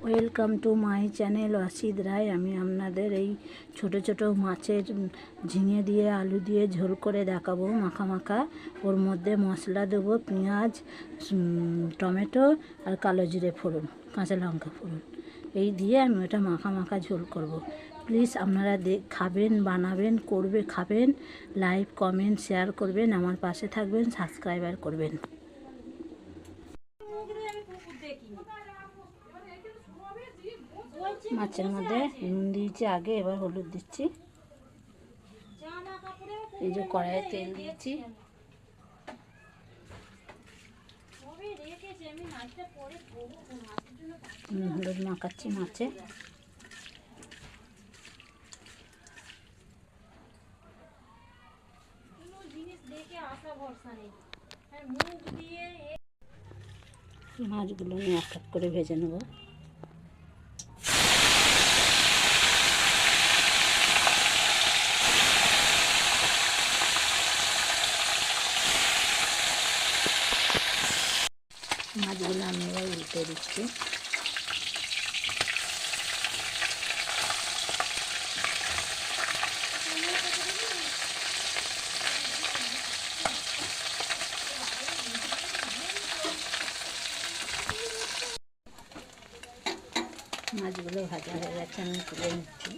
Welcome to my channel Asit Roy. আমি আপনাদের এই ছোট ছোট মাছের ঝিঙে দিয়ে আলু দিয়ে ঝোল করে দেখাবো। মাখা মাখা, ওর মধ্যে মশলা দেবো, পেঁয়াজ, টমেটো আর কালো জিরে ফোড়ন, কাঁচা লঙ্কা ফোড়ন, এই দিয়ে আমি ওটা মাখা মাখা ঝোল করব। প্লিজ আপনারা খাবেন, বানাবেন, খাবেন, লাইক কমেন্ট শেয়ার করবেন, আমার পাশে থাকবেন, সাবস্ক্রাইবার করবেন। মাছের মধ্যে নুন দিয়েছি আগে, এবার হলুদ দিচ্ছি। এই যে কড়াইয়ে তেল দিয়েছি, হলুদ মাখাচ্ছি মাছে। মাছগুলো নিয়ে এক এক করে ভেজে নেব। মাছগুলো আমি এবার উল্টে দিচ্ছি। মাছগুলো ভাজা হয়ে গেছে, আমি তুলে নিচ্ছি।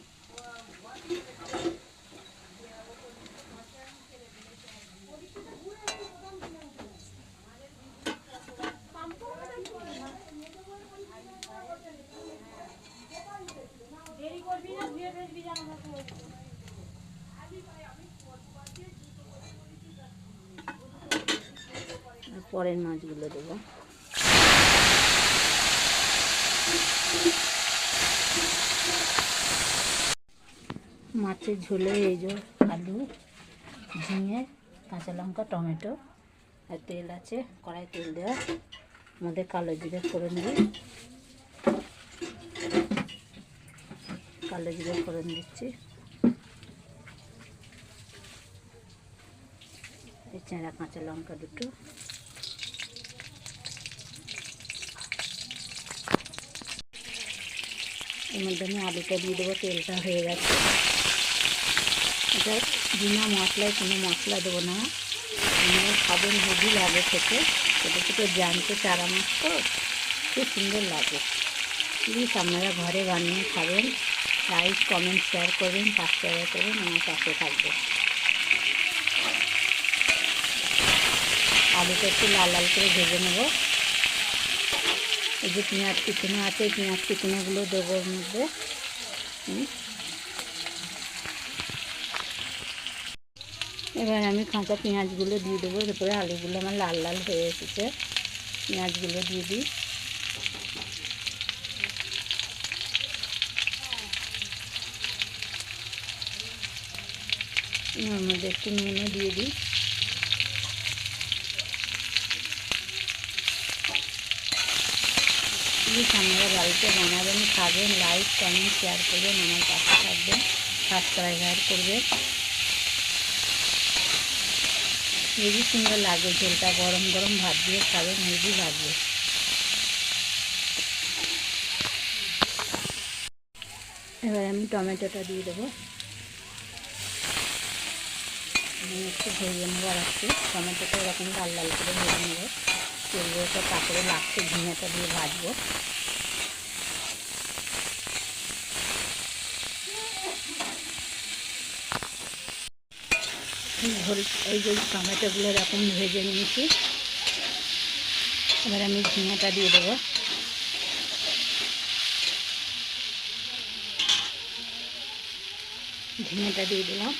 পরের মাছগুলো দেবো। মাছের ঝোলে এই যে আলু, ঝিঙে, কাঁচা লঙ্কা, টমেটো আর তেল আছে, কড়াই তেল দেওয়া, মধ্যে কালো জিরে ফোড়ন দিই, কালো জিরে ফোড়ন দিচ্ছি। এই চেরা কাঁচা লঙ্কা দুটো, এর মধ্যে আমি আলুটা দিয়ে দেবো। তেলটা হয়ে গেছে। এটা বিনা মশলায়, কোনো মশলা দেবো না। আপনারা খাবেন, হেভি লাগে খেতে। ছোটো ছোটো জ্যান্ত চারা মাছ তো, খুব সুন্দর লাগে। প্লিজ আপনারা ঘরে বানিয়ে খাবেন, লাইক কমেন্ট শেয়ার করবেন, সাবস্ক্রাইব করবেন, আমার পাশে থাকবেন। আলুটা একটু লাল লাল করে ভেজে নেব। এই যে পেঁয়াজ কুচনো আছে, পেঁয়াজ কুচনোগুলো দেবো ওর মধ্যে। এবার আমি কাঁচা পেঁয়াজগুলো দিয়ে দেবো। এরপরে আলুগুলো আমার লাল লাল হয়ে এসেছে, পেঁয়াজগুলো দিয়ে দিই। এর মধ্যে একটু নুনও দিয়ে দিই। প্লিজ আপনারা বাড়িতে বানাবেন, খাবেন, লাইক কমেন্ট শেয়ার করবেন, আমার পাশে থাকবেন, সাবস্ক্রাইবার করবেন। হেভি সুন্দর লাগে ঝোলটা, গরম গরম ভাত দিয়ে খাবেন, হেভি লাগবে। এবার আমি টমেটোটা দিয়ে দেবো। আমি একটু ভেজে নেবো আর একটু, টমেটোটা এরকম লাল লাল করে ভেজে নেবো। তেলগুলোটা তারপরে লাস্টে ঝিঙেটা দিয়ে ভাজবো। ঝোল এই যে টমেটোগুলো এরকম ভেজে নিয়েছি। এবার আমি ঝিঙেটা দিয়ে দেবো। ঝিঙেটা দিয়ে দিলাম।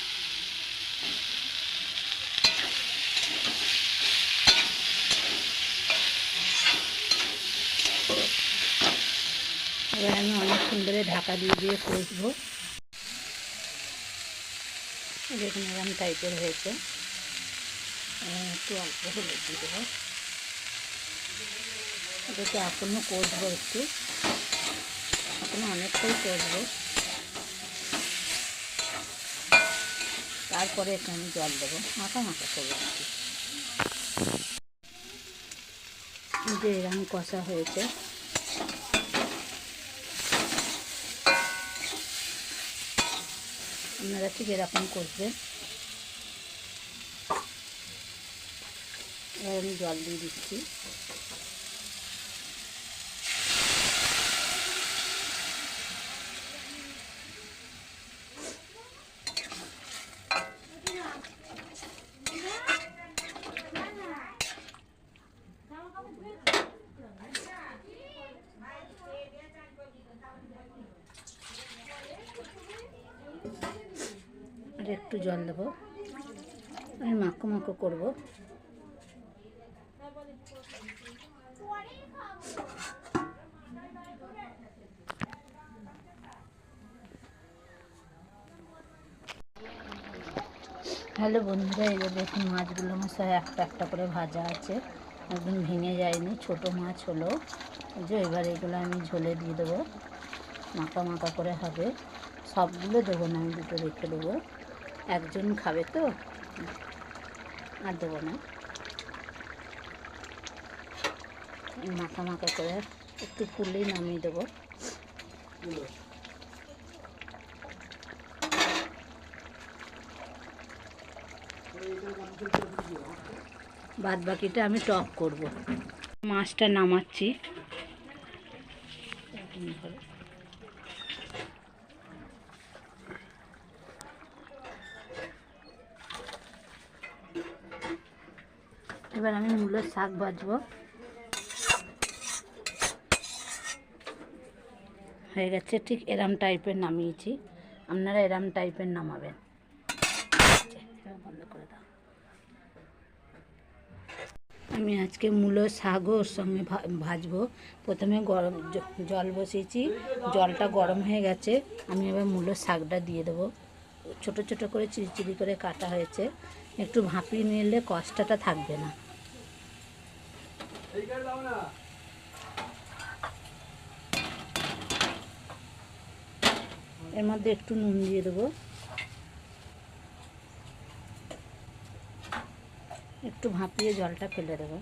এবার আমি অনেকক্ষণ ধরে ঢাকা দিয়ে দিয়ে কষবো। দেখুন এরকম টাইপের হয়েছে। একটু অল্প হলুদ দিয়ে দেবো। এটাকে এখনও কষবো, এখনও অনেকটাই কষবো। তারপরে একটু আমি জল দেবো, মাখা মাখা করবো। যে এরকম কষা হয়েছে, আপনারা ঠিক এরকম করবেন। এবার আমি জল দিয়ে দিচ্ছি। আর একটু জল দেবো, আমি মাখো মাখো করবো। হ্যালো বন্ধুরা, এই যে দেখুন মাছগুলো আমার সব একটা একটা করে ভাজা আছে, একদম ভেঙে যায়নি, ছোট মাছ হলো। যে এবার এগুলো আমি ঝোলে দিয়ে দেবো, মাখা মাখা করে হবে। সবগুলো দেবো না, আমি দুটো রেখে দেবো, একজন খাবে তো, আর দেবো না। মাখা মাখা করে একটু ফুললেই নামিয়ে দেবো। বাদ বাকিটা আমি টক করব। মাছটা নামাচ্ছি। এবার আমি মূলোর শাক ভাজবো। হয়ে গেছে, ঠিক এরম টাইপের নামিয়েছি, আপনারা এরম টাইপের নামাবেন। বন্ধ করে দাও। আমি আজকে মূলো শাকও ওর সঙ্গে ভাজবো। প্রথমে গরম জল বসিয়েছি, জলটা গরম হয়ে গেছে, আমি এবার মূলো শাকটা দিয়ে দেবো। ছোট ছোট করে চিড়ি করে কাটা হয়েছে, একটু ভাপিয়ে নিলে কষ্টটা থাকবে না। এর মধ্যে একটু নুন দিয়ে দেবো, একটু ভাপিয়ে জলটা ফেলে দেবো।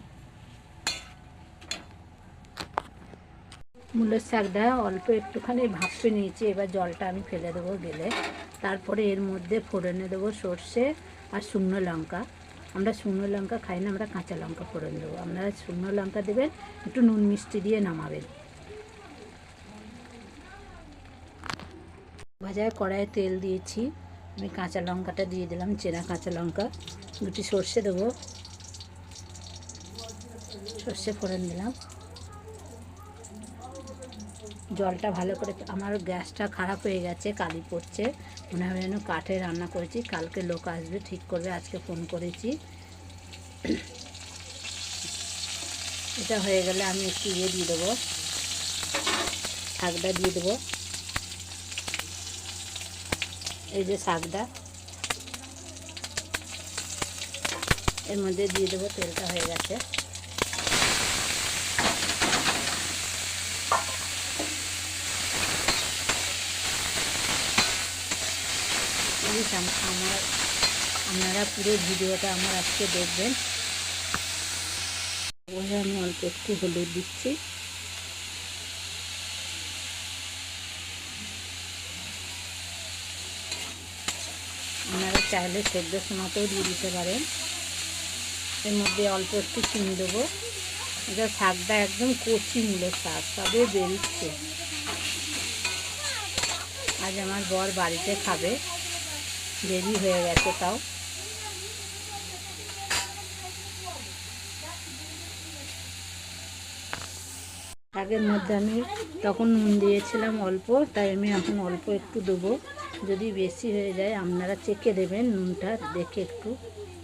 মূলের শাকটা অল্প একটুখানি ভাপে নিয়েছি, এবার জলটা আমি ফেলে দেবো গেলে। তারপরে এর মধ্যে ফোড়নে দেবো সর্ষে আর শুকনো লঙ্কা। আমরা শুকনো লঙ্কা খাই না, আমরা কাঁচা লঙ্কা ফোড়ন দেবো। আপনারা শুকনো লঙ্কা দেবেন, একটু নুন মিষ্টি দিয়ে নামাবেন। ভাজায় কড়াইয়ে তেল দিয়েছি, আমি কাঁচা লঙ্কাটা দিয়ে দিলাম, চেনা কাঁচা লঙ্কা। দুটি সর্ষে দেবো, সর্ষে ফোড়ন দিলাম। জলটা ভালো করে, আমার গ্যাসটা খারাপ হয়ে গেছে, কালি পড়ছে, মনে হয় যেন কাঠে রান্না করেছি। কালকে লোক আসবে, ঠিক করবে, আজকে ফোন করেছি। এটা হয়ে গেলে আমি একটু ইয়ে দিয়ে দেবো, শাকটা দিয়ে দেবো। এই যে শাকটা এর মধ্যে দিয়ে দেবো, তেলটা হয়ে গেছে। আপনারা পুরো ভিডিওটা আমার আজকে দেখবেন। আমি অল্প একটু হলুদ দিচ্ছি, আপনারা চাইলে সেদ্ধ সময়তেও দিয়ে দিতে পারেন। এর মধ্যে অল্প একটু চিনি দেবো। এটা শাকটা একদম কচি মূলের শাক, সবে বেরিয়েছে। আজ আমার বর বাড়িতে খাবে, দেরি হয়ে গেছে তাও। শাকের মধ্যে আমি তখন নুন দিয়েছিলাম অল্প, তাই আমি এখন অল্প একটু দেবো। যদি বেশি হয়ে যায় আপনারা চেখে দেবেন, নুনটা দেখে একটু।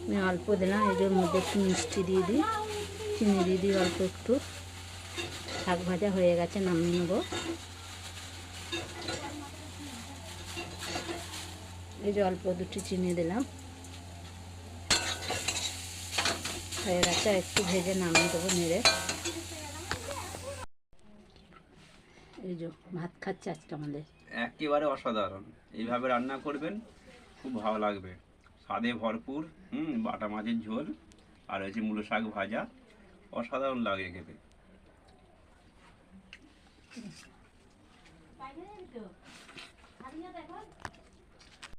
আমি অল্প দিলাম, এদের মধ্যে একটু মিষ্টি দিয়ে দিই, চিনি দিয়ে দিই অল্প একটু। শাক ভাজা হয়ে গেছে, নামিয়ে নেব। এই যে অল্প দুটি চিনি দিলাম, হয়ে গেছে। একটু ভেজে নামিয়ে দেবো নেড়ে। এই যে ভাত খাচ্ছে আজকে আমাদের। একেবারে অসাধারণ, এইভাবে রান্না করবেন, খুব ভালো লাগবে। স্বাদে ভরপুর, বাটা মাছের ঝোল আর হচ্ছে মূলো শাক ভাজা, অসাধারণ লাগে খেতে।